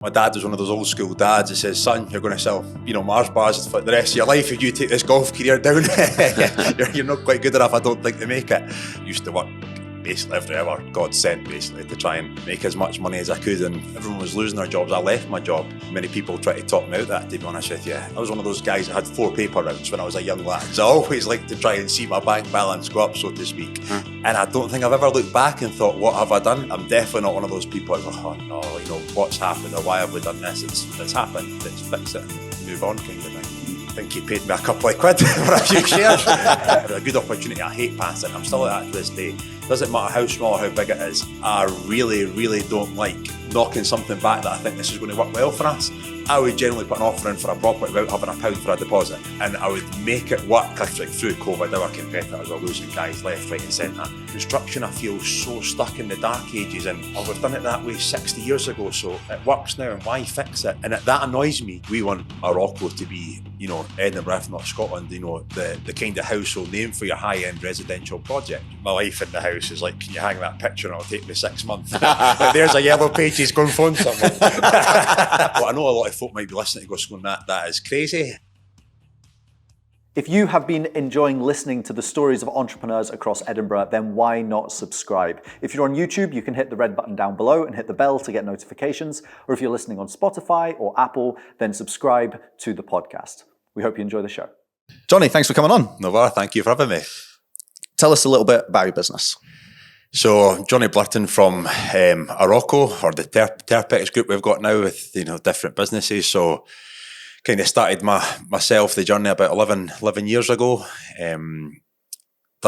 My dad was one of those old school dads that says, son, you're going to sell, Mars bars for the rest of your life if you take this golf career down. You're not quite good enough, I don't think, to make it. Used to work basically every hour, God sent basically, to try and make as much money as I could, and everyone was losing their jobs. I left my job. Many people tried to talk me out of that, to be honest with you. I was one of those guys that had 4 paper routes when I was a young lad. So I always liked to try and see my bank balance go up, so to speak. And I don't think I've ever looked back and thought, what have I done? I'm definitely not one of those people who go, oh no, what's happened or why have we done this? It's happened, let's fix it and move on, kind of thing. I think he paid me a couple of quid for a few shares. A good opportunity. I hate passing. I'm still like that to this day. Doesn't matter how small or how big it is. I really, really don't like knocking something back that I think this is going to work well for us. I would generally put an offer in for a property without having a pound for a deposit, and I would make it work. Like through COVID, our competitors were losing guys left, right and centre. Construction, I feel, so stuck in the dark ages, and we've done it that way 60 years ago, so it works now, and why fix it? And that annoys me. We want Orocco to be, Edinburgh, if not Scotland, the kind of household name for your high-end residential project. My life in the house is like, can you hang that picture and it'll take me 6 months? But there's a yellow pages, go and phone someone. But I know a lot of folk might be listening to go, that is crazy. If you have been enjoying listening to the stories of entrepreneurs across Edinburgh, then why not subscribe? If you're on YouTube, you can hit the red button down below and hit the bell to get notifications. Or if you're listening on Spotify or Apple, then subscribe to the podcast. We hope you enjoy the show. Johnny, thanks for coming on. No bother, thank you for having me. Tell us a little bit about your business. So, Johnny Blurton from Orocco, or the Terpex group we've got now with different businesses. So, kind of started myself the journey about 11 years ago. Done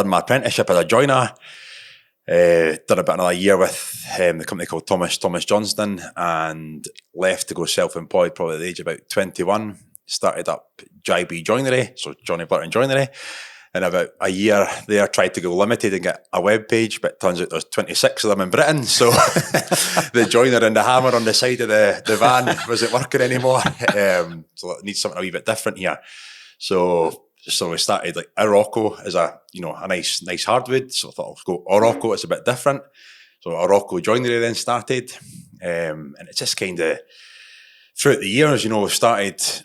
my apprenticeship as a joiner. Done about another year with the company called Thomas Johnston, and left to go self-employed probably at the age of about 21. Started up JB Joinery, so Johnny Blurton Joinery. And about a year there, tried to go limited and get a web page, but turns out there's 26 of them in Britain. So the joiner and the hammer on the side of the van wasn't working anymore. So it needs something a wee bit different here. So we started like Orocco as a nice hardwood. So I thought I'll go Orocco, it's a bit different. So Orocco Joinery then started. And it's just kind of throughout the years,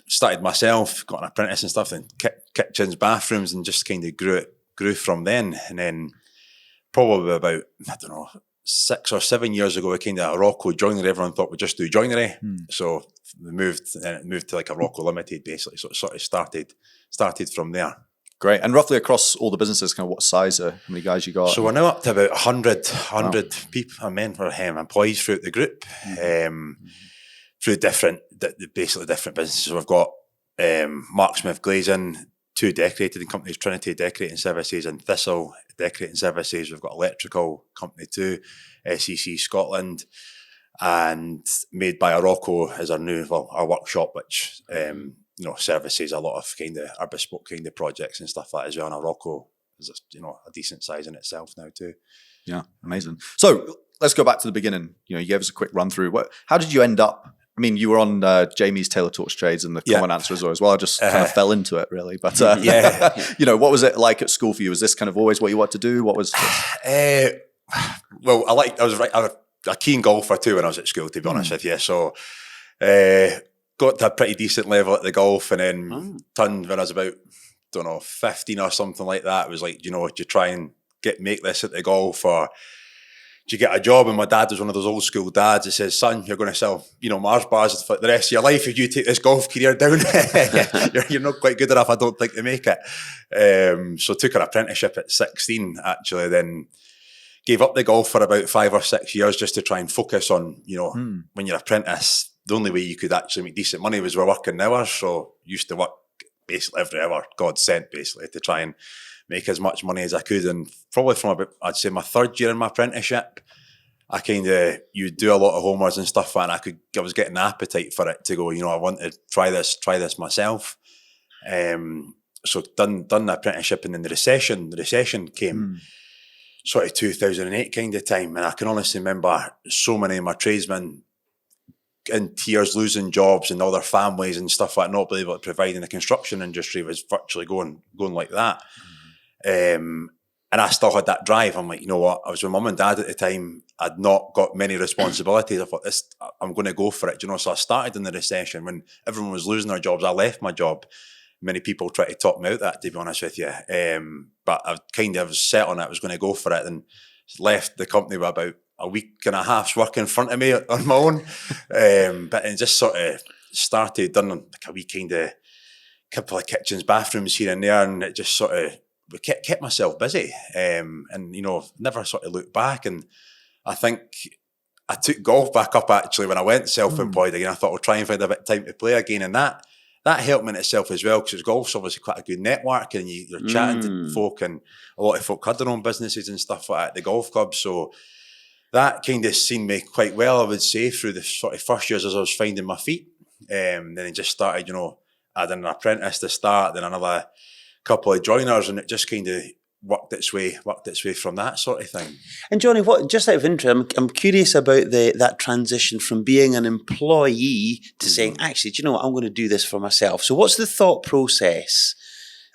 started myself, got an apprentice and stuff, and kitchens, bathrooms, and just kind of grew from then. And then probably about, 6 or 7 years ago, we kind of Orocco Joinery, everyone thought we'd just do joinery. So we moved to like Orocco Limited basically. So it sort of started from there. Great. And roughly across all the businesses, kind of what size how many guys you got? So we're now up to about 100 people, men for employees throughout the group. Through different businesses. We've got Mark Smith Glazing, 2 decorating companies, Trinity Decorating Services and Thistle Decorating Services. We've got electrical company too, SEC Scotland, and Made by Orocco is our workshop, which services a lot of kind of our bespoke kind of projects and stuff like that as well. And Orocco is a decent size in itself now too. Yeah, amazing. So let's go back to the beginning. You gave us a quick run through. How did you end up? I mean, you were on Jamie's Taylor Torch Trades and the Common Answer as well. I just kind of fell into it, really. But what was it like at school for you? Was this kind of always what you wanted to do? What was? Well, I was a keen golfer too when I was at school, to be honest with you. So, got to a pretty decent level at the golf, and then turned when I was about 15 or something like that. It was like, do you try and make this at the golf, or do you get a job? And my dad was one of those old school dads that says, son, you're going to sell, Mars bars for the rest of your life if you take this golf career down. you're not quite good enough, I don't think, to make it. So took an apprenticeship at 16, actually, then gave up the golf for about 5 or 6 years just to try and focus on, when you're an apprentice, the only way you could actually make decent money was working hours. So used to work basically every hour God sent, basically, to try and make as much money as I could. And probably from about, I'd say my 3rd year in my apprenticeship, I you do a lot of homeworks and stuff, and I was getting an appetite for it to go, I want to try this myself. So done the apprenticeship, and then the recession came sort of 2008 kind of time. And I can honestly remember so many of my tradesmen in tears, losing jobs and all their families and stuff like that, not being able to provide in the construction industry was virtually going like that. And I still had that drive. I'm like, you know what? I was with mum and dad at the time. I'd not got many responsibilities. I thought, I'm going to go for it. You know, so I started in the recession when everyone was losing their jobs. I left my job. Many people tried to talk me out that, to be honest with you. But I kind of was set on it. I was going to go for it, and left the company with about a week and a half's work in front of me on my own. But it just sort of started, done like a wee kind of couple of kitchens, bathrooms here and there, and it just sort of kept myself busy. And, you know, never sort of looked back. And I think I took golf back up actually when I went self-employed again. I thought I'll try and find a bit of time to play again. And that helped me in itself as well, because golf's obviously quite a good network, and you're chatting to folk, and a lot of folk had their own businesses and stuff like that at the golf club. So that kind of seen me quite well, I would say, through the sort of first years as I was finding my feet. Then it just started, you know, I had an apprentice to start, then another couple of joiners, and it just kind of worked its way from that sort of thing. And Johnny, just out of interest, I'm curious about that transition from being an employee to saying, actually, do you know what, I'm going to do this for myself. So what's the thought process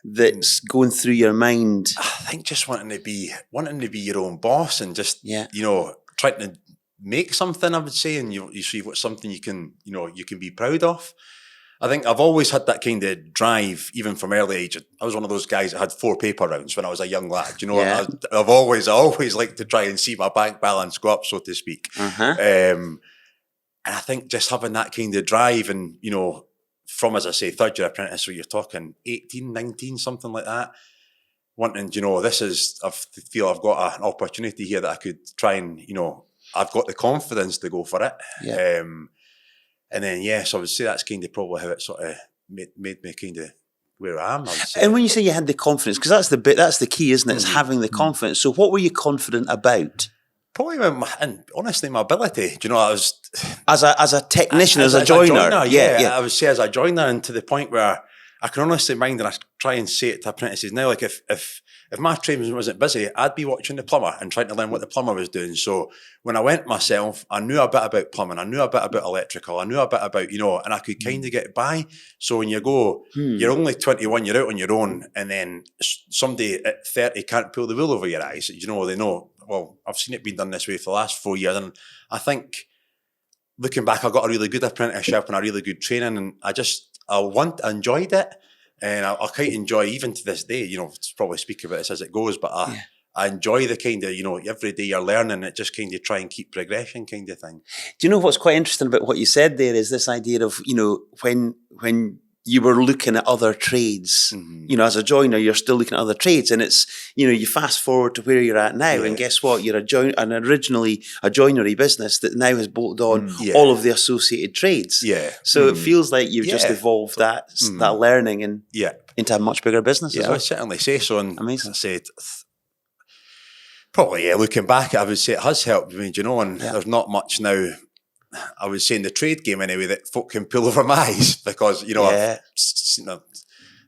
that's going through your mind? I think just wanting to be your own boss, and just, you know, trying to make something, I would say, and you see what's something you can be proud of. I think I've always had that kind of drive, even from early age. I was one of those guys that had 4 paper rounds when I was a young lad. You know, I've always liked to try and see my bank balance go up, so to speak. And I think just having that kind of drive, and, you know, from, as I say, third year apprentice, so you're talking 18, 19, something like that, wanting, you know, I feel I've got an opportunity here that I could try and, you know, I've got the confidence to go for it. And then, so I would say that's kind of probably how it sort of made me kind of where I am, I would say. And when you say you had the confidence, because that's the key, isn't it? It's having the confidence. So what were you confident about? Probably, honestly, my ability. Do you know, I was... As a technician, as a joiner. I would say as a joiner, and to the point where I can honestly mind, and I try and say it to apprentices now, like if my trade wasn't busy, I'd be watching the plumber and trying to learn what the plumber was doing. So when I went myself, I knew a bit about plumbing, I knew a bit about electrical, I knew a bit about, you know, and I could kind of get by. So when you go, you're only 21, you're out on your own, and then somebody at 30 can't pull the wool over your eyes. You know, they know, well, I've seen it being done this way for the last 4 years. And I think, looking back, I got a really good apprenticeship and a really good training, and I enjoyed it. And I quite enjoy, even to this day, you know, probably speak about this as it goes, but I enjoy the kind of, you know, every day you're learning, it just kind of try and keep progression kind of thing. Do you know what's quite interesting about what you said there is this idea of, you know, when you were looking at other trades, you know, as a joiner, you're still looking at other trades, and it's, you know, you fast forward to where you're at now, and guess what? You're originally a joinery business that now has bolted on all of the associated trades. So it feels like you've just evolved that learning and into a much bigger business as well. I would certainly say so. And amazing. I said, probably, looking back, I would say it has helped me, you know, and there's not much now, I would say, in the trade game anyway, that folk can pull over my eyes, because, you know, I've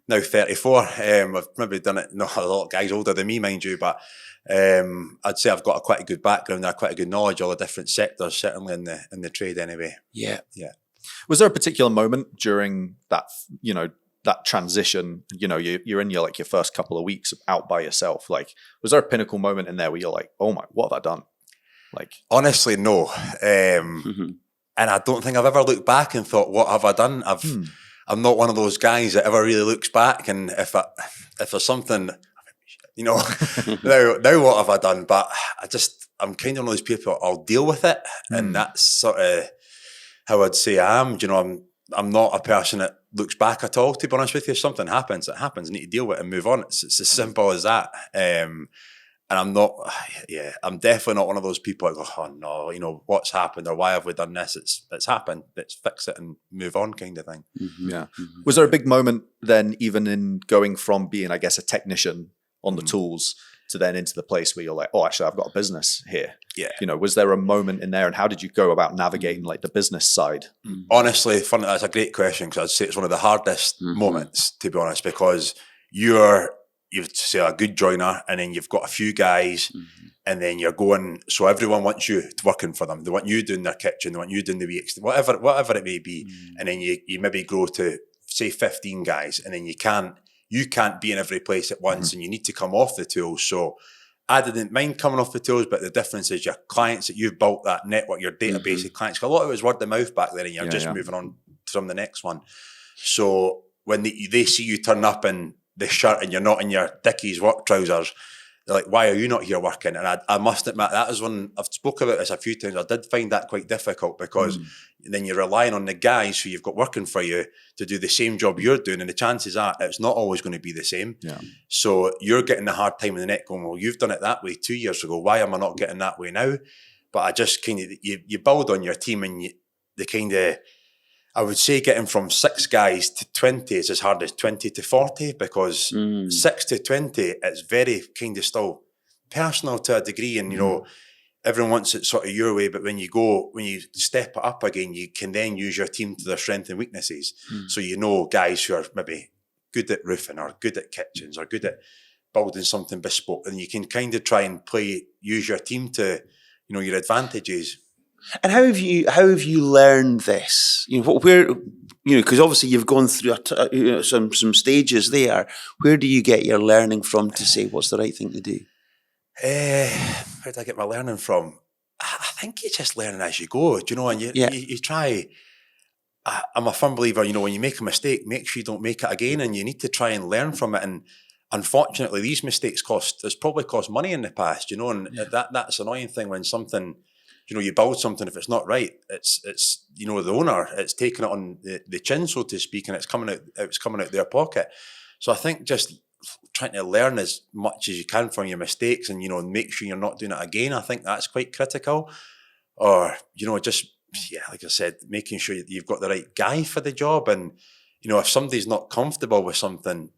now 34. I've maybe done it, not a lot of guys older than me, mind you, but I'd say I've got quite a good background there, quite a good knowledge of all the different sectors, certainly in the trade anyway. Was there a particular moment during that, you know, that transition, you know, you're in your first couple of weeks out by yourself, like, was there a pinnacle moment in there where you're like, oh my, what have I done? Like, honestly, no. And I don't think I've ever looked back and thought, what have I done? I'm not one of those guys that ever really looks back, and if there's something, you know, now what have I done? But I'm kind of one of those people, I'll deal with it. And that's sort of how I'd say I am. You know, I'm not a person that looks back at all, to be honest with you. If something happens, it happens. You need to deal with it and move on. It's as simple as that. And I'm not, I'm definitely not one of those people that go, oh no, you know, what's happened, or why have we done this? It's happened. Let's fix it and move on, kind of thing. Was there a big moment then, even in going from being, I guess, a technician on the tools to then into the place where you're like, oh, actually, I've got a business here? You know, was there a moment in there, and how did you go about navigating like the business side? Honestly, that's a great question, because I'd say it's one of the hardest moments, to be honest, because you've say a good joiner, and then you've got a few guys, and then you're going, so everyone wants you working for them. They want you doing their kitchen, they want you doing the weeks, whatever it may be. And then you maybe grow to, say, 15 guys, and then you can't be in every place at once, and you need to come off the tools. So I didn't mind coming off the tools, but the difference is your clients that you've built that network, your database of clients. A lot of it was word of mouth back then, and you're just moving on from the next one. So when they see you turn up in the shirt and you're not in your Dickies work trousers, they're like, why are you not here working? And I must admit, that is one, I've spoken about this a few times, I did find that quite difficult, because then you're relying on the guys who you've got working for you to do the same job you're doing, and the chances are it's not always going to be the same. Yeah. So you're getting the hard time in the neck going, well, you've done it that way 2 years ago, why am I not getting that way now? But I just kind of, you build on your team, and the kind of, I would say getting from 6 guys to 20 is as hard as 20 to 40, because 6 to 20, it's very kind of still personal to a degree. And, you know, everyone wants it sort of your way, but when you step it up again, you can then use your team to their strengths and weaknesses. So you know guys who are maybe good at roofing or good at kitchens or good at building something bespoke, and you can kind of try and use your team to, you know, your advantages. And how have you learned this? You know, because obviously you've gone through some stages there. Where do you get your learning from to say what's the right thing to do? Where did I get my learning from? I think you're just learning as you go, do you know? And you try. I'm a firm believer, you know, when you make a mistake, make sure you don't make it again, and you need to try and learn from it. And unfortunately, these mistakes it's probably cost money in the past, you know, and that's an annoying thing when something, you know, you build something, if it's not right, it's you know, the owner, it's taking it on the chin, so to speak, and it's coming out their pocket. So I think just trying to learn as much as you can from your mistakes, and, you know, make sure you're not doing it again. I think that's quite critical. Or, you know, just, like I said, making sure that you've got the right guy for the job. And, you know, if somebody's not comfortable with something,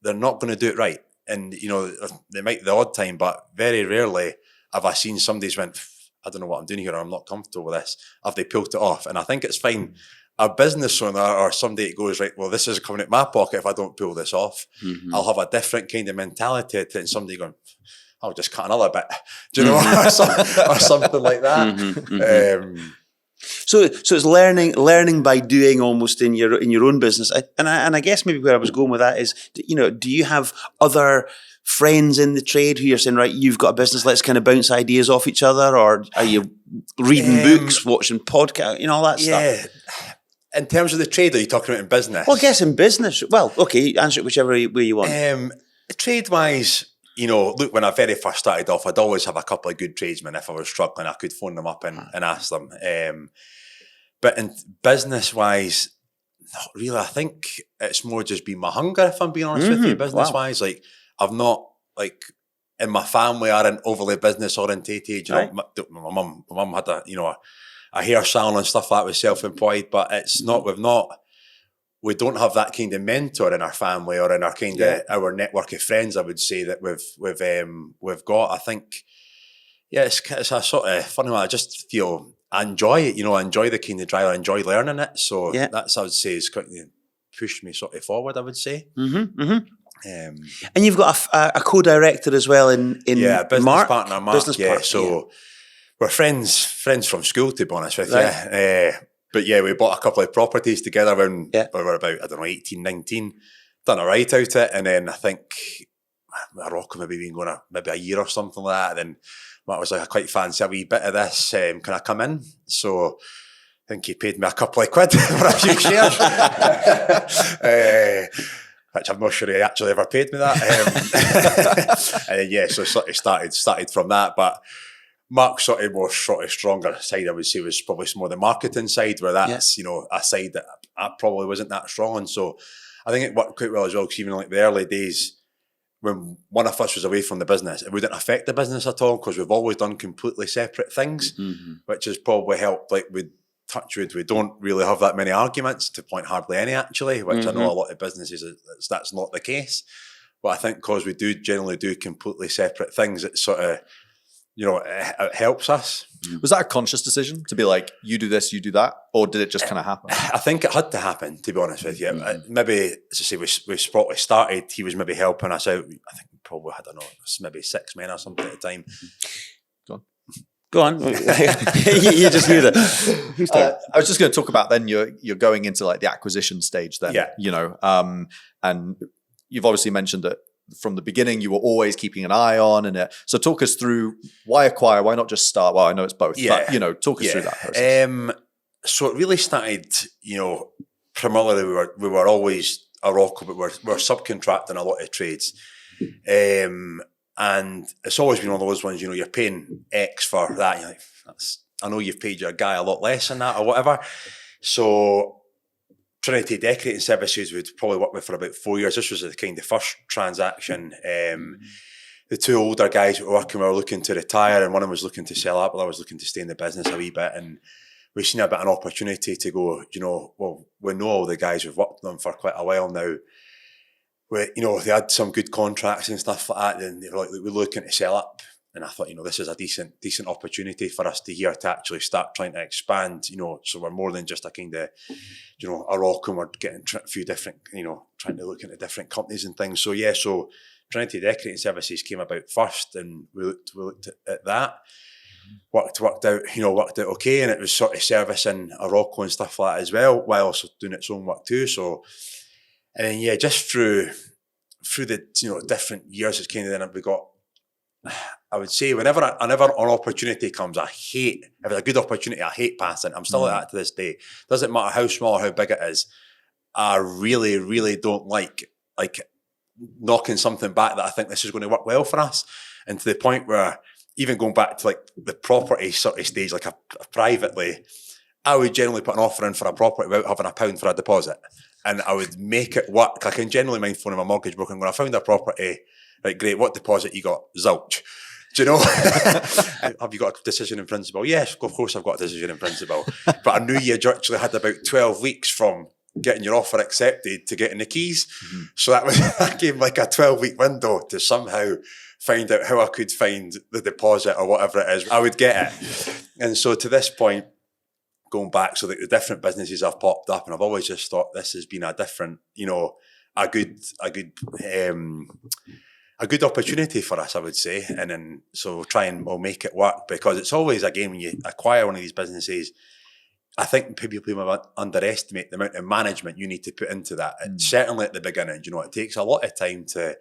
they're not going to do it right. And, you know, they might the odd time, but very rarely have I seen somebody's went, I don't know what I'm doing here, or I'm not comfortable with this, have they pulled it off. And I think it's fine. A business owner or somebody that goes, right, well, this is coming out my pocket if I don't pull this off. I'll have a different kind of mentality to it than somebody going, I'll just cut another bit, do you know, or something like that. So it's learning by doing, almost in your own business. And I guess maybe where I was going with that is, you know, do you have other friends in the trade who you're saying, right, you've got a business, let's kind of bounce ideas off each other? Or are you reading books, watching podcasts, you know, all that stuff? In terms of the trade, are you talking about in business? Well, I guess in business. Well, okay, answer it whichever way you want. Trade-wise, you know, look, when I very first started off, I'd always have a couple of good tradesmen. If I was struggling, I could phone them up and ask them. But in business-wise, not really. I think it's more just been my hunger, if I'm being honest with you, business-wise. Like, I've not, like, in my family aren't overly business-orientated. You know, my mum had a hair salon and stuff like that, was self-employed, but it's not, we don't have that kind of mentor in our family or in our kind of our network of friends, I would say, that we've got. I think, it's a sort of funny one. I just feel I enjoy it, you know, I enjoy the kind of drive, I enjoy learning it. So that's, I would say, is quite pushed me sort of forward, I would say. And you've got a co-director as well in business Mark? Partner Mark. We're friends from school, to be honest with you. But we bought a couple of properties together when we were about, 18, 19, done a write out it, and then I think Orocco maybe been going maybe a year or something like that. Then Mark was like, I quite fancy a wee bit of this, can I come in? So I think he paid me a couple of quid for a few shares. Which I'm not sure he actually ever paid me that. And then, so sort of started from that. But Mark's sort of stronger side, I would say, was probably more the marketing side, where that's, you know, a side that I probably wasn't that strong on. So I think it worked quite well as well, because even like the early days, when one of us was away from the business, it wouldn't affect the business at all, because we've always done completely separate things, which has probably helped. Like, with Touchwood, we don't really have that many arguments, to point hardly any actually, which I know a lot of businesses, that's not the case. But I think because we do generally do completely separate things, it sort of, you know, it helps us. Was that a conscious decision to be like, you do this, you do that? Or did it just kind of happen? I think it had to happen, to be honest with you. Maybe, as I say, we probably started, he was maybe helping us out. I think we probably had, maybe 6 men or something at the time. Go on. You just hear it. I was just going to talk about then you're going into like the acquisition stage then, you know, and you've obviously mentioned that from the beginning you were always keeping an eye on, and so talk us through why acquire, why not just start? Well, I know it's both, but talk us through that process. So it really started, primarily we were always Orocco, but we're subcontracting a lot of trades. And it's always been one of those ones, you're paying X for that. You're like, I know you've paid your guy a lot less than that or whatever. So Trinity Decorating Services we'd probably worked with for about 4 years. This was the kind of first transaction. The two older guys that were working were looking to retire, and one of them was looking to sell up, the other was looking to stay in the business a wee bit. And we've seen a bit of an opportunity to go, well, we know all the guys, we've worked with them for quite a while now. They had some good contracts and stuff like that, and they were like, we're looking to sell up. And I thought, this is a decent opportunity for us to actually start trying to expand, so we're more than just a kind of, a rock, and we're getting a few different, trying to look into different companies and things. So so Trinity Decorating Services came about first, and we looked at that. Worked out okay, and it was sort of servicing Orocco and stuff like that as well, while also doing its own work too. So, and then just through the different years, it's kind of then we got. I would say whenever an opportunity comes, if it's a good opportunity, I hate passing. I'm still like that to this day. Doesn't matter how small or how big it is. I really, really don't like knocking something back that I think this is going to work well for us, and to the point where even going back to the property sort of stage, privately, I would generally put an offer in for a property without having £1 for a deposit, and I would make it work. I can generally mind phoning my mortgage broker and going, I found a property. Right, great. What deposit you got? Zilch. Do you know? Have you got a decision in principle? Yes, of course I've got a decision in principle. But I knew you actually had about 12 weeks from getting your offer accepted to getting the keys. Mm-hmm. So that gave like a 12-week window to somehow find out how I could find the deposit or whatever it is. I would get it. And so to this point, going back, so the different businesses have popped up, and I've always just thought this has been a different, a good opportunity for us, I would say. And then, so we'll make it work, because it's always, again, when you acquire one of these businesses, I think people underestimate the amount of management you need to put into that. And certainly at the beginning, it takes a lot of time to,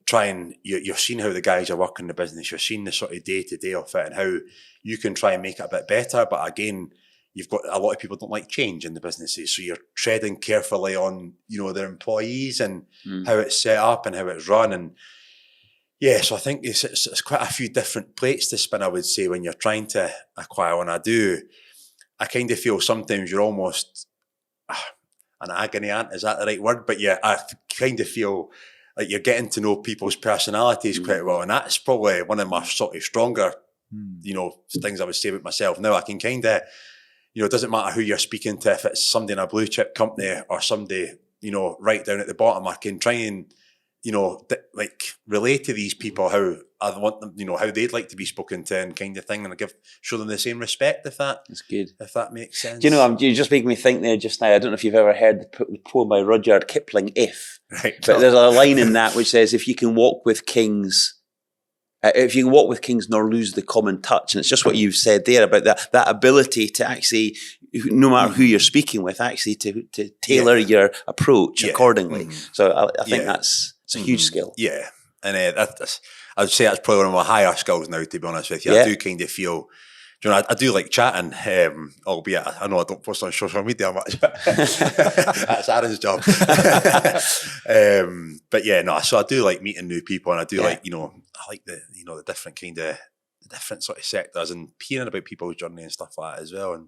try and, you're seeing how the guys are working the business, you're seeing the sort of day-to-day of it and how you can try and make it a bit better. But again, you've got a lot of people don't like change in the businesses. So you're treading carefully on, their employees and how it's set up and how it's run. And so I think it's quite a few different plates to spin, I would say, when you're trying to acquire one. I kind of feel sometimes you're almost an agony aunt. Is that the right word? But I kind of feel like you're getting to know people's personalities quite well. And that's probably one of my sort of stronger, things I would say about myself. Now I can kind of, it doesn't matter who you're speaking to, if it's somebody in a blue chip company or somebody, right down at the bottom, I can try and, relate to these people how I want them, how they'd like to be spoken to and kind of thing, and show them the same respect, if that's good. If that makes sense. Do you know, you just make me think there just now, I don't know if you've ever heard the poem by Rudyard Kipling, If. Right. But there's a line in that which says, if you can walk with kings nor lose the common touch. And it's just what you've said there about that ability to actually, no matter who you're speaking with, actually to tailor your approach accordingly. So I think it's a huge skill. Yeah. And I would say that's probably one of my higher skills now, to be honest with you. I do kind of feel, I do like chatting, albeit I know I don't post on social media much, but that's Aaron's job. So I do like meeting new people, and I do like, I like the different the different sort of sectors and hearing about people's journey and stuff like that as well. And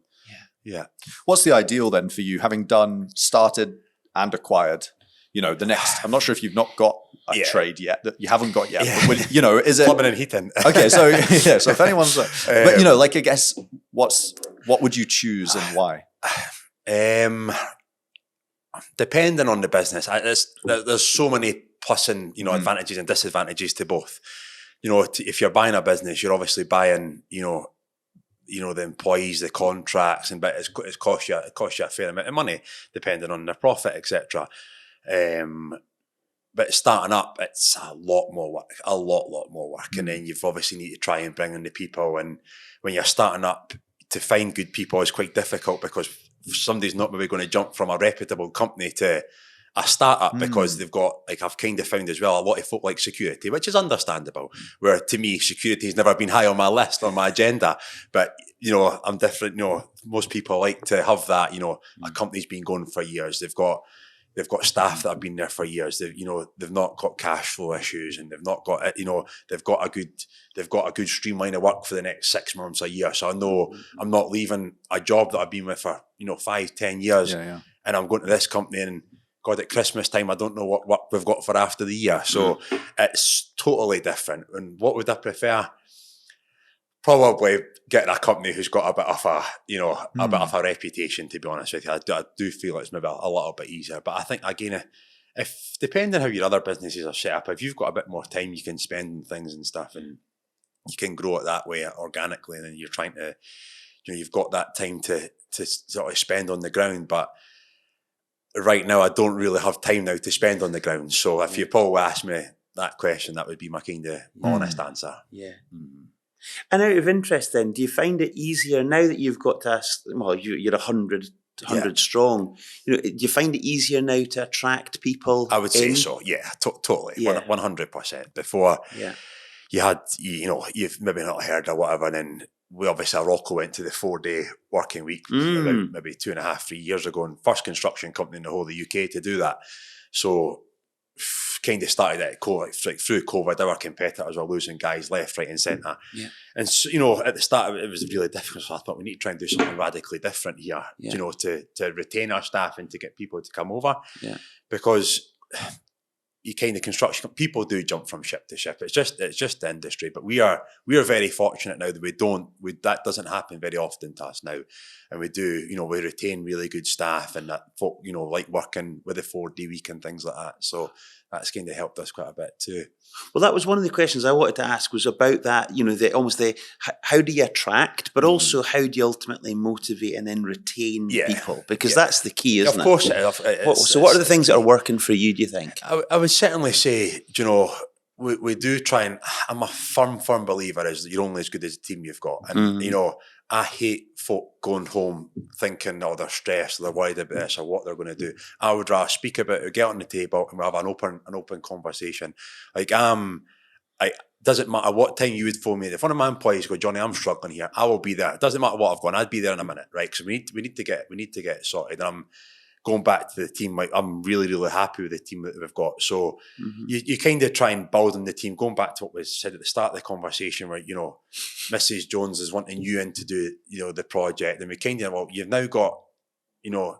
what's the ideal then for you, having started and acquired? The next, I'm not sure if you've not got a trade yet, that you haven't got yet, but is it plumbing and heating? Okay, so so if anyone's, but I guess what would you choose and why? Depending on the business, there's so many plus and advantages and disadvantages to both. If you're buying a business, you're obviously buying the employees, the contracts, but it costs you a fair amount of money depending on their profit, etc. But starting up, it's a lot more work, and then you've obviously need to try and bring in the people. And when you're starting up, to find good people is quite difficult, because somebody's not maybe going to jump from a reputable company to a startup because they've got, like I've kind of found as well, a lot of folk like security, which is understandable, where to me, security has never been high on my list, on my agenda. But, you know, I'm different. You know, most people like to have that, you know, a company's been going for years. They've got staff that have been there for years. They've not got cash flow issues, and they've not got, you know, they've got a good streamline of work for the next 6 months, a year. So I know I'm not leaving a job that I've been with for, you know, 5-10 years, and I'm going to this company, and God, at Christmas time, I don't know what work we've got for after the year. So it's totally different. And what would I prefer? Probably getting a company who's got a bit of a, you know, a bit of a reputation, to be honest with you. I do feel it's maybe a little bit easier. But I think, again, if depending how your other businesses are set up, if you've got a bit more time you can spend on things and stuff, and you can grow it that way organically, and then you're trying to, you know, you've got that time to sort of spend on the ground. But right now, I don't really have time now to spend on the ground. So if you probably ask me that question, that would be my kind of honest answer. Yeah. And out of interest then, do you find it easier now that you've got to, well, you're 100 strong, you know, do you find it easier now to attract people? I would say so, yeah, totally, 100%. Before, you had, you know, you've maybe not heard or whatever, and then we obviously, Orocco went to the 4-day working week about maybe 2.5-3 years ago, and first construction company in the whole of the UK to do that. So kind of started at through COVID, our competitors were losing guys left, right and centre. And so, you know, at the start it was really difficult. So I thought we need to try and do something radically different here, you know, to retain our staff and to get people to come over. Because you kind of construction people do jump from ship to ship. It's just the industry. But we are very fortunate now that that doesn't happen very often to us now. And we do, you know, we retain really good staff, and that folk, you know, like working with the 4-day week and things like that. So that's kind of helped us quite a bit too. Well, that was one of the questions I wanted to ask, was about that, you know, how do you attract, but also how do you ultimately motivate and then retain people? Because that's the key, isn't it? Of course. So what are the things that are working for you, do you think? I would certainly say, you know, we do try, and I'm a firm believer is that you're only as good as the team you've got. And, you know, I hate folk going home thinking, oh, they're stressed, they're worried about this or what they're going to do. I would rather speak about it, get on the table, and we'll have an open conversation. Like, doesn't matter what time you would phone me. If one of my employees go, Johnny, I'm struggling here, I will be there. It doesn't matter what I've gone, I'd be there in a minute, right? Because we need to get it sorted. And I'm going back to the team, like, I'm really, really happy with the team that we've got. So you kind of try and build on the team. Going back to what was said at the start of the conversation, where, you know, Mrs. Jones is wanting you in to do, you know, the project. And we kind of, well, you've now got, you know,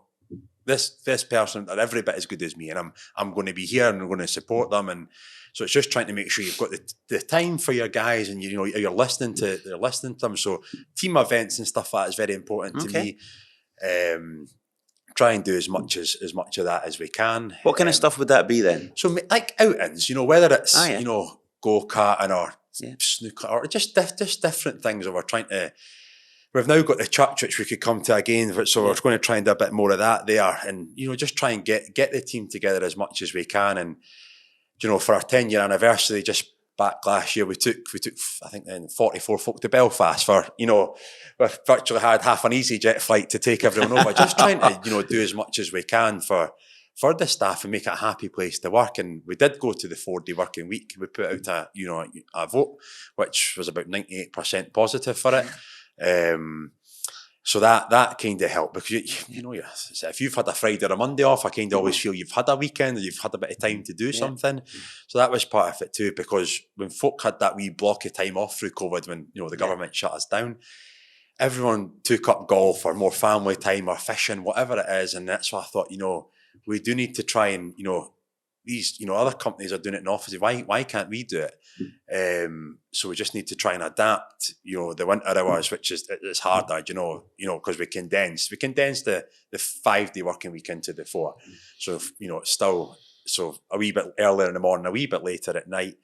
this person are every bit as good as me, and I'm going to be here and I'm going to support them. And so it's just trying to make sure you've got the time for your guys, and you're listening to them. So team events and stuff like that is very important to me. Try and do as much of that as we can. What kind of stuff would that be then? So like outings, you know, whether it's you know, go-karting or snooker or just different things. Or we've now got the church which we could come to again, so we're going to try and do a bit more of that there, and, you know, just try and get the team together as much as we can. And, you know, for our 10-year anniversary, just back last year, we took I think then 44 folk to Belfast for, you know, we virtually had half an EasyJet flight to take everyone over. Just trying to, you know, do as much as we can for the staff and make it a happy place to work. And we did go to the 4-day working week. We put out a vote, which was about 98% positive for it. So that kind of helped, because you know, if you've had a Friday or a Monday off, I kind of always feel you've had a weekend, or you've had a bit of time to do something. So that was part of it too, because when folk had that wee block of time off through COVID, when, you know, the government shut us down, everyone took up golf or more family time or fishing, whatever it is. And that's why I thought, you know, we do need to try and, you know, these, you know, other companies are doing it in offices. Why can't we do it? So we just need to try and adapt, you know, the winter hours, which it's harder, you know, because we condense the 5-day working week into the 4. So, you know, it's still, so a wee bit earlier in the morning, a wee bit later at night.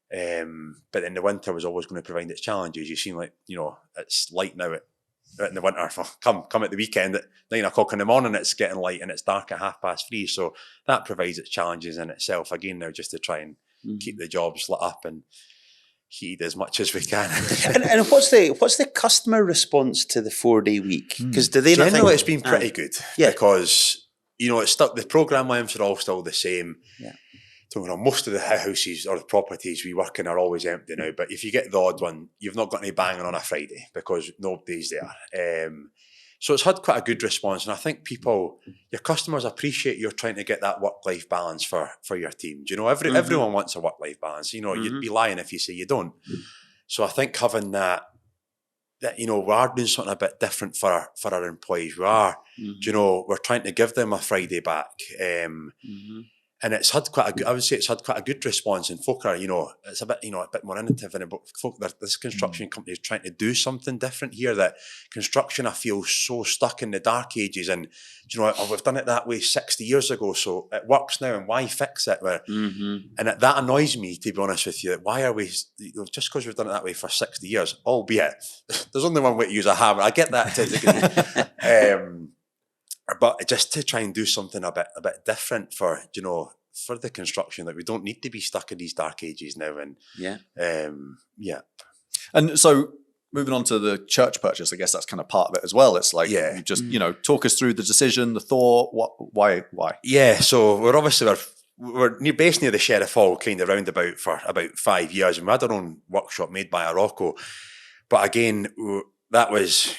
But in the winter was always going to provide its challenges. You seem like, you know, it's light now in the winter. Come at the weekend at 9 o'clock in the morning, it's getting light and it's dark at 3:30. So that provides its challenges in itself. Again, now just to try and keep the jobs lit up and heated as much as we can. and what's the customer response to the 4-day week? Because do they generally it's been pretty good, because, it's stuck. The program lengths are all still the same. Yeah. So, most of the houses or the properties we work in are always empty now. But if you get the odd one, you've not got any banging on a Friday because nobody's there. So it's had quite a good response. And I think your customers appreciate you're trying to get that work-life balance for your team. Everyone wants a work-life balance. You'd be lying if you say you don't. So I think having that we are doing something a bit different for our employees. We are, we're trying to give them a Friday back. And it's had I would say it's had quite a good response, and folk are, it's a bit more innovative, and this construction company is trying to do something different here. That construction, I feel, so stuck in the dark ages, and we've done it that way 60 years ago, so it works now, and why fix it? And that annoys me, to be honest with you. Why are we just because we've done it that way for 60 years? Albeit there's only one way to use a hammer. I get that. But just to try and do something a bit different for the construction, that we don't need to be stuck in these dark ages now. And And so moving on to the church purchase, I guess that's kind of part of it as well. It's like you just talk us through the decision, the thought, why. Yeah, so we're based near the Sheriff Hall, kind of roundabout for about 5 years, and we had our own workshop made by Orocco. But again, that was,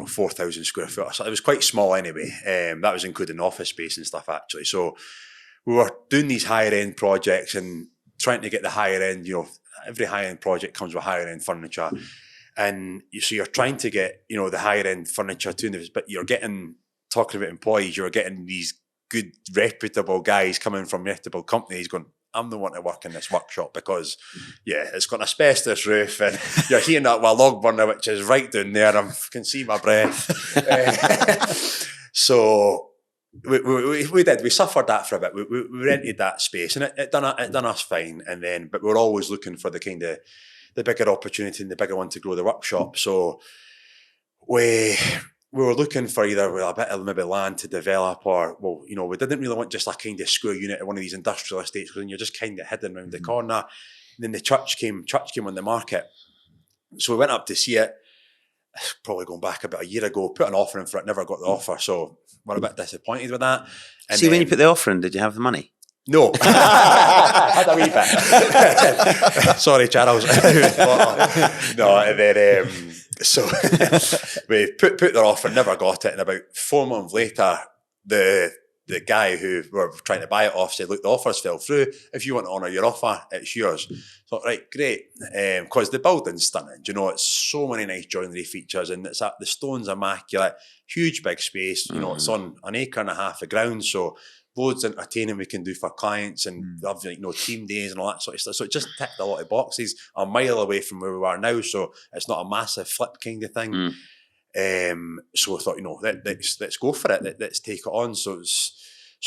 4,000 square foot. So it was quite small anyway. That was including office space and stuff, actually. So we were doing these higher end projects and trying to get the higher end, every higher end project comes with higher end furniture. And so you're trying to get, the higher end furniture too, but talking about employees, you're getting these good, reputable guys coming from reputable companies going, I'm the one to work in this workshop because, it's got an asbestos roof, and you're heating up with a log burner, which is right down there. I can see my breath. So we did. We suffered that for a bit. We rented that space, and it done us fine. And but we're always looking for the kind of the bigger opportunity and the bigger one to grow the workshop. So we were looking for either a bit of maybe land to develop, or we didn't really want just a kind of square unit at one of these industrial estates, because then you're just kind of hidden around the corner. And then the church came on the market, so we went up to see it. Probably going back about a year ago, put an offer in for it, never got the offer, so we're a bit disappointed with that. And when you put the offer in, did you have the money? No. Had a wee bit. Sorry, Charles. No, and then so we put their offer, never got it, and about 4 months later, the guy who were trying to buy it off said, look, the offers fell through. If you want to honour your offer, it's yours. Thought, right, great. Because the building's stunning. It's so many nice joinery features, and it's the stone's immaculate, huge big space. It's on 1.5 acres of ground, so loads of entertaining we can do for clients, and have team days and all that sort of stuff. So it just ticked a lot of boxes, a mile away from where we are now, so it's not a massive flip kind of thing. So I thought, let's go for it. Let's take it on. So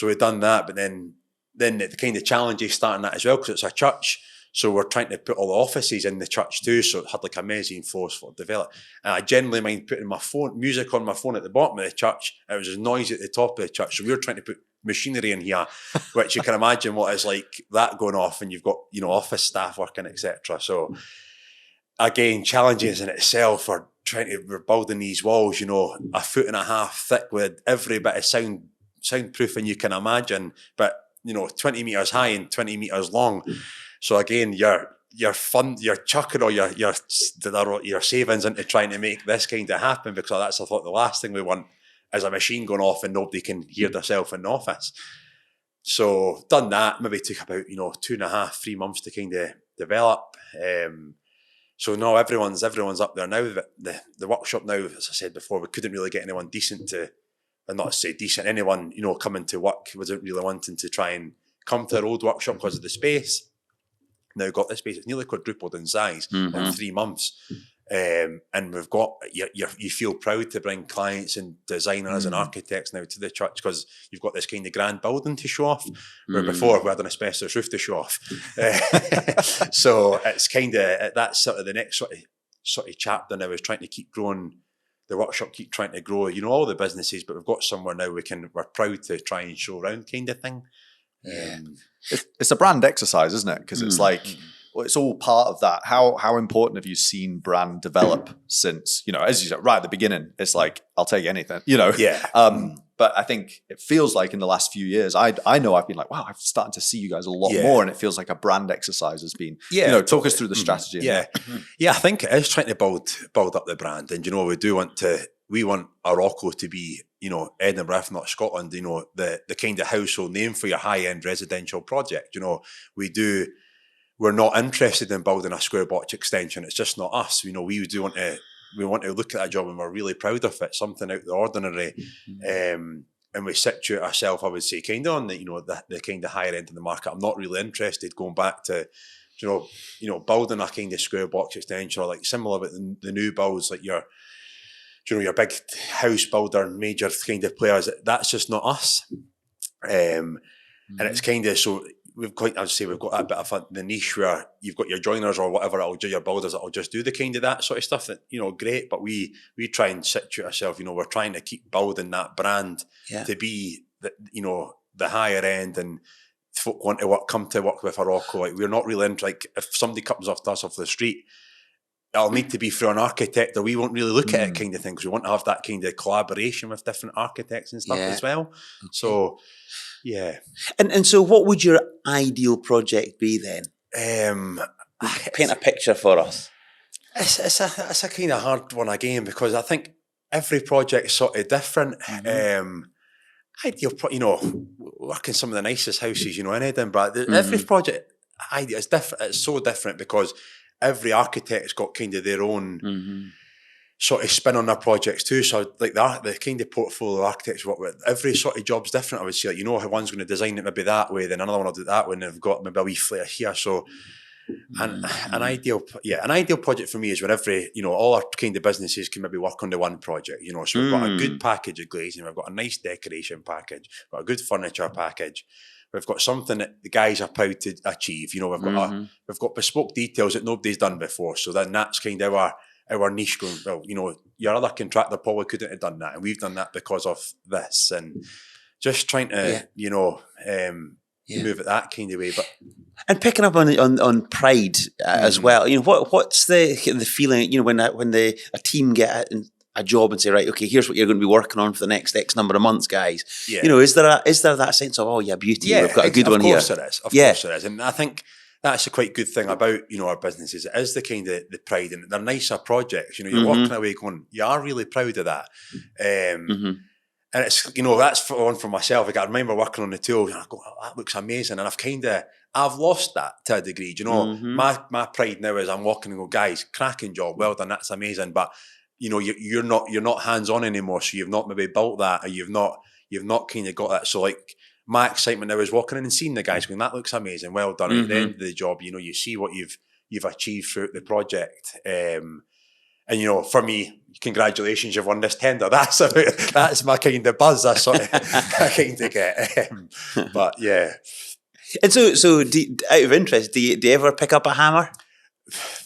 we've done that, but then the kind of challenges starting that as well, because it's a church. So we're trying to put all the offices in the church too. So it had like a mezzanine floor for develop. And I generally mind putting music on my phone at the bottom of the church. It was just noisy at the top of the church. So we were trying to put machinery in here, which you can imagine what it's like that going off, and you've got, office staff working, etc. So again, challenges in itself for we're building these walls, 1.5 feet thick with every bit of soundproofing you can imagine, but 20 meters high and 20 meters long. So again, you're chucking all your savings into trying to make this kind of happen, because that's, I thought, the last thing we want is a machine going off and nobody can hear themselves in the office. So done that. Maybe took about 2.5, 3 months to kind of develop. So now everyone's up there now. The workshop now, as I said before, we couldn't really get anyone decent not to say decent, anyone coming to work wasn't really wanting to try and come to our old workshop because of the space. Now got this space, it's nearly quadrupled in size in 3 months. And we've got, you feel proud to bring clients and designers and architects now to the church, because you've got this kind of grand building to show off, where before we had an asbestos roof to show off. So it's kind of, that's sort of the next sort of chapter now, is trying to keep growing the workshop, keep trying to grow, all the businesses, but we've got somewhere now we're proud to try and show around kind of thing. It's a brand exercise, isn't it? Because it's like, well, it's all part of that. How important have you seen brand develop since, as you said, right at the beginning, it's like, I'll take anything, But I think it feels like in the last few years, I know I've been like, wow, I'm starting to see you guys a lot more, and it feels like a brand exercise has been. Talk us through the strategy. I think it is trying to build up the brand, and we want Orocco to be, Edinburgh, if not Scotland, the kind of household name for your high-end residential project. We're not interested in building a square box extension. It's just not us. We want to look at that job and we're really proud of it, something out of the ordinary. And we situate ourselves, I would say, kind of on the kind of higher end of the market. I'm not really interested going back to, building a kind of square box extension, or like similar with the new builds, like your big house builder, major kind of players. That's just not us. And it's kind of, so we've got a bit of the niche where you've got your joiners or whatever, your builders that'll just do the kind of that sort of stuff that, great. But we try and situate ourselves, we're trying to keep building that brand to be the higher end, and folk want to come to work with Orocco. Like, we're not really into, like, if somebody comes off the street, it'll need to be through an architect, or we won't really look at it kind of thing, because we want to have that kind of collaboration with different architects and stuff as well. Okay. So, yeah. And so what would your ideal project be then? Paint a picture for us. It's a kind of hard one again, because I think every project's sort of different. Ideal, working some of the nicest houses, in Edinburgh. Every project idea is different. It's so different because every architect's got kind of their own sort of spin on their projects too. So like the kind of portfolio architects work with, every sort of job's different. I would say, like, how one's going to design it maybe that way, then another one will do it that way, and they've got maybe a wee flair here. So an ideal project for me is when all our kind of businesses can maybe work on the one project, so we've got a good package of glazing, we've got a nice decoration package, we've got a good furniture package, we've got something that the guys are proud to achieve, we've got bespoke details that nobody's done before. So then that's kind of our niche going, well, your other contractor probably couldn't have done that, and we've done that because of this, and just trying to move it that kind of way. And picking up on pride as well, what's the feeling, when a team get a job and say, right, okay, here's what you're going to be working on for the next X number of months, guys. Is there that sense of, beauty, we've got a good one here? Of course there is, and I think that's a quite good thing about our businesses. It is the kind of the pride, and they're nicer projects. You're walking away going, you are really proud of that. And it's, that's one for myself. Like, I remember working on the tool, and I go, oh, that looks amazing. And I've lost that to a degree. My pride now is I'm walking and go, guys, cracking job, well done, that's amazing. But you're not hands on anymore, so you've not maybe built that, or you've not kind of got that. So like, my excitement now is walking in and seeing the guys going, that looks amazing, well done. At the end of the job, you see what you've achieved throughout the project. And for me, congratulations, you've won this tender. That's my kind of buzz. That's sort of I kind of get. But yeah. And so out of interest, do you ever pick up a hammer?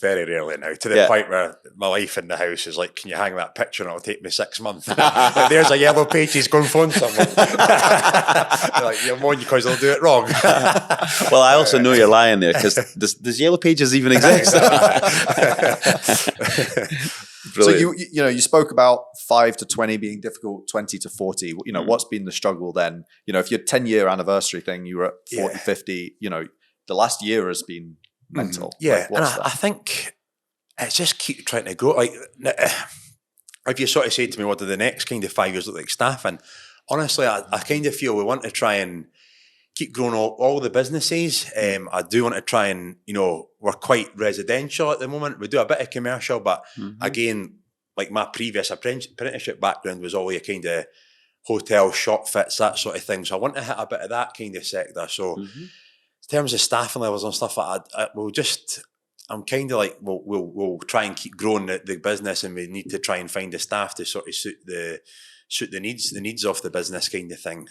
Very rarely now, to the point where my wife in the house is like, can you hang that picture and it'll take me 6 months? Like, there's a yellow pages, go and phone someone. Like, you're moaning because they'll do it wrong. Well, I also know you're lying there, because does yellow pages even exist? So you spoke about 5 to 20 being difficult, 20 to 40. What's been the struggle then? If your 10-year anniversary thing, you were at 40, 50. The last year has been mental. And I think it's just keep trying to grow. Like, if you sort of say to me, what do the next kind of 5 years look like staffing? Honestly, I kind of feel we want to try and keep growing all the businesses. I do want to try and, we're quite residential at the moment. We do a bit of commercial, but again, like my previous apprenticeship background was all your kind of hotel, shop fits, that sort of thing. So I want to hit a bit of that kind of sector. So in terms of staffing levels and stuff like that, I'm kind of like, we'll try and keep growing the business, and we need to try and find the staff to sort of suit the needs of the business kind of thing.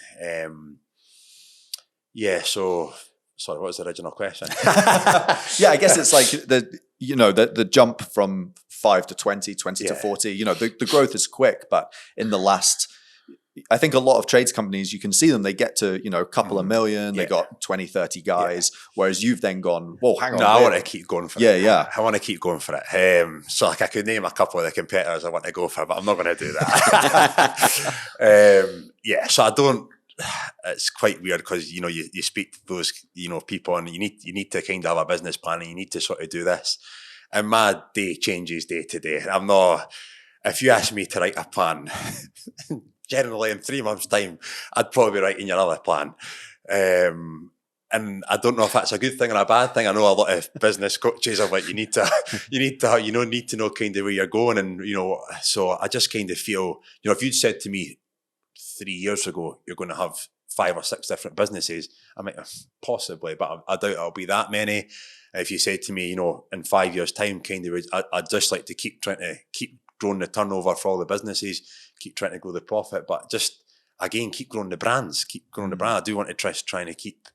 So sorry, what was the original question? I guess it's like the jump from 5 to 20 to 40, the growth is quick, but in the last I think a lot of trades companies, you can see them, they get to, a couple of million, they got 20, 30 guys, whereas you've then gone, whoa, hang on. No, I want to keep going for it. Yeah. I want to keep going for it. So like I could name a couple of the competitors I want to go for, but I'm not going to do that. So I don't, it's quite weird because, you speak to those, people and you need to kind of have a business plan and you need to sort of do this. And my day changes day to day. I'm not, if you ask me to write a plan, generally in 3 months' time, I'd probably be writing your other plan. And I don't know if that's a good thing or a bad thing. I know a lot of business coaches are like, you need to know kind of where you're going. And, so I just kind of feel, if you'd said to me 3 years ago, you're going to have 5 or 6 different businesses, I might have possibly, but I doubt it'll be that many. If you said to me, in 5 years' time, kind of, I'd just like to keep growing the turnover for all the businesses, keep trying to grow the profit, but just, again, keep growing the brands, I do want to trying to keep.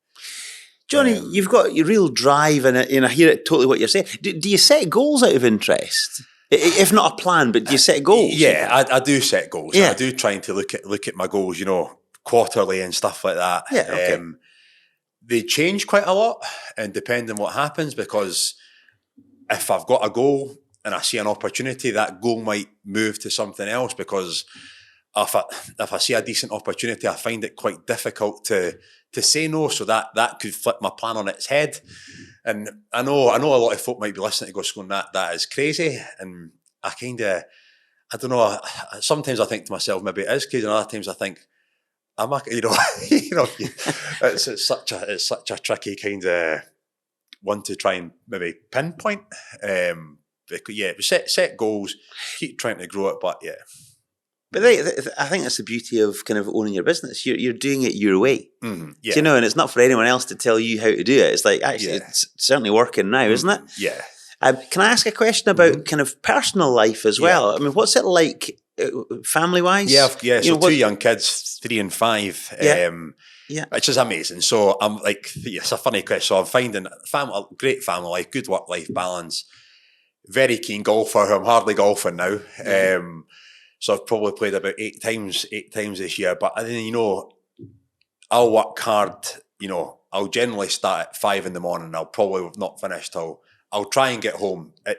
Johnny, you've got your real drive in it, and I hear it totally what you're saying. Do you set goals out of interest? If not a plan, but do you set goals? Yeah, I do set goals. Yeah. I do trying to look at my goals, quarterly and stuff like that. Yeah, okay. They change quite a lot and depend on what happens, because if I've got a goal and I see an opportunity, that goal might move to something else, because if I see a decent opportunity, I find it quite difficult to say no. So that could flip my plan on its head. And I know a lot of folk might be listening to going, that is crazy. And I don't know. Sometimes I think to myself, maybe it is crazy. And other times I think, it's such a tricky kind of one to try and maybe pinpoint. Set goals, keep trying to grow it, but yeah. But I think that's the beauty of kind of owning your business. You're doing it your way, yeah. Do you know? And it's not for anyone else to tell you how to do it. It's like, actually, it's certainly working now, isn't it? Yeah. Can I ask a question about kind of personal life as well? I mean, what's it like family-wise? Yeah. So 2 young kids, 3 and 5. Which is amazing. So I'm like, it's a funny question. So I'm finding great family life, good work-life balance. Very keen golfer. I'm hardly golfing now. So I've probably played about 8 times this year. But then, I'll work hard. I'll generally start at 5 in the morning. I'll probably not finish till, I'll try and get home at,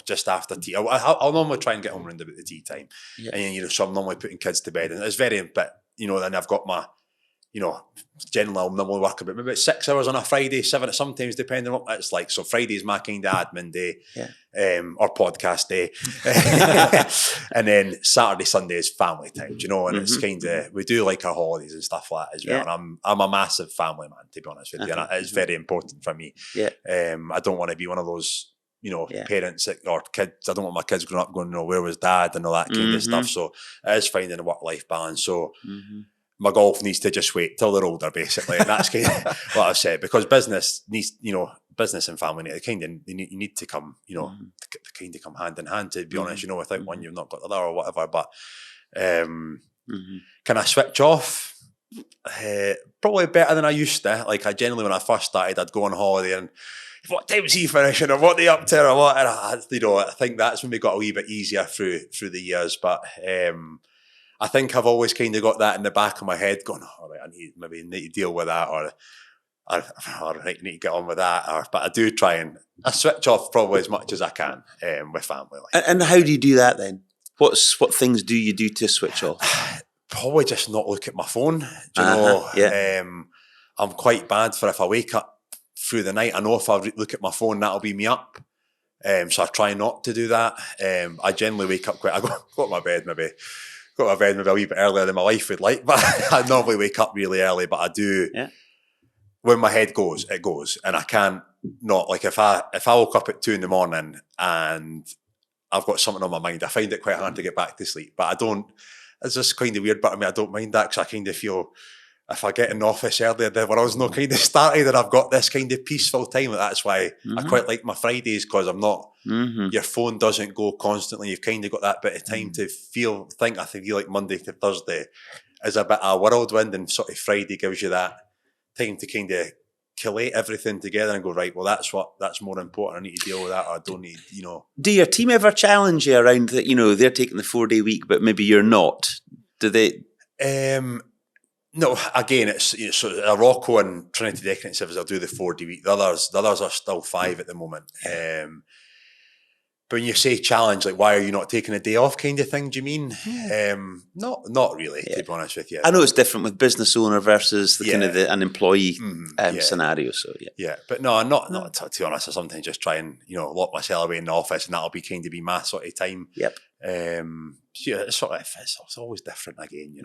just after tea. I'll normally try and get home around about the tea time. Yeah. And, so I'm normally putting kids to bed. And it's very, but, then I've got my, generally I'll normally work maybe 6 hours on a Friday, 7 sometimes, depending on what it's like. So Friday's my kind of admin day, or podcast day. And then Saturday, Sunday is family time, and it's kind of, we do like our holidays and stuff like that as well. And I'm a massive family man, to be honest with you. And it's very important for me. Yeah. I don't want to be one of those, parents or kids. I don't want my kids growing up going, where was dad and all that kind of stuff. So it is finding a work-life balance. So my golf needs to just wait till they're older, basically. And that's kind of what I've said, because business needs, business and family you need to come, kind of come hand in hand, to be honest, without one, you've not got the other or whatever. But can I switch off? Probably better than I used to. Like, I generally, when I first started, I'd go on holiday and what time's he finishing or what they up to or what? And I think that's when we got a wee bit easier through the years. But I think I've always kind of got that in the back of my head going, all right, I need to deal with that, or I need to get on with that. But I do try and I switch off probably as much as I can with family. And how do you do that then? What things do you do to switch off? Probably just not look at my phone. Do you know? Yeah. I'm quite bad for if I wake up through the night. I know if I look at my phone, that'll be me up. So I try not to do that. I generally wake up I go to my bed maybe a wee bit earlier than my wife would like, but I normally wake up really early. But I do, when my head goes, it goes, and I can't not, like, if I woke up at 2 a.m. and I've got something on my mind, I find it quite hard to get back to sleep. But I don't. It's just kind of weird, but I don't mind that, because I kind of feel if I get in the office earlier, the world's not kind of started, and I've got this kind of peaceful time. That's why I quite like my Fridays, because I'm not, your phone doesn't go constantly. You've kind of got that bit of time to I feel like Monday to Thursday is a bit of a whirlwind, and sort of Friday gives you that time to kind of collate everything together and go, right, well, that's more important. I need to deal with that, or I don't need, Do your team ever challenge you around that, they're taking the 4-day week, but maybe you're not? Do they? No, again, it's sort of Orocco and Trinity Decorating Services. They'll do the 4-day week. The others are still 5 at the moment. But when you say challenge, like why are you not taking a day off, kind of thing? Do you mean? Not really. To be honest with you, I know it's different with business owner versus the kind of an employee scenario. So but no, not to be honest. I sometimes just try and lock myself away in the office, and that'll be kind of be my sort of time. Yep. It's sort of it's always different again,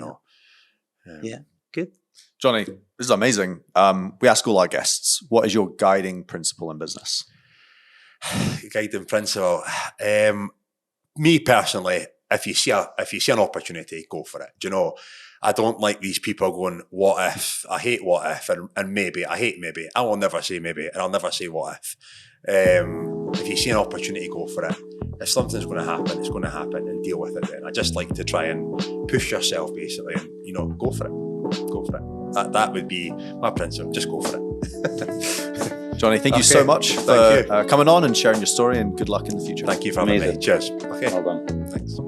Good. Johnny, this is amazing. We ask all our guests, what is your guiding principle in business? Guiding principle. Me personally, if you see an opportunity, go for it. Do you know? I don't like these people going, what if? I hate what if, and maybe. I hate maybe. I will never say maybe, and I'll never say what if. If you see an opportunity, go for it. If something's going to happen, it's going to happen, and deal with it then. I just like to try and push yourself, basically, and go for it. Go for it. That would be my principle. Just go for it. Johnny, thank you so much for coming on and sharing your story, and good luck in the future. Thank you for having me. Cheers. Okay. Well done. Thanks.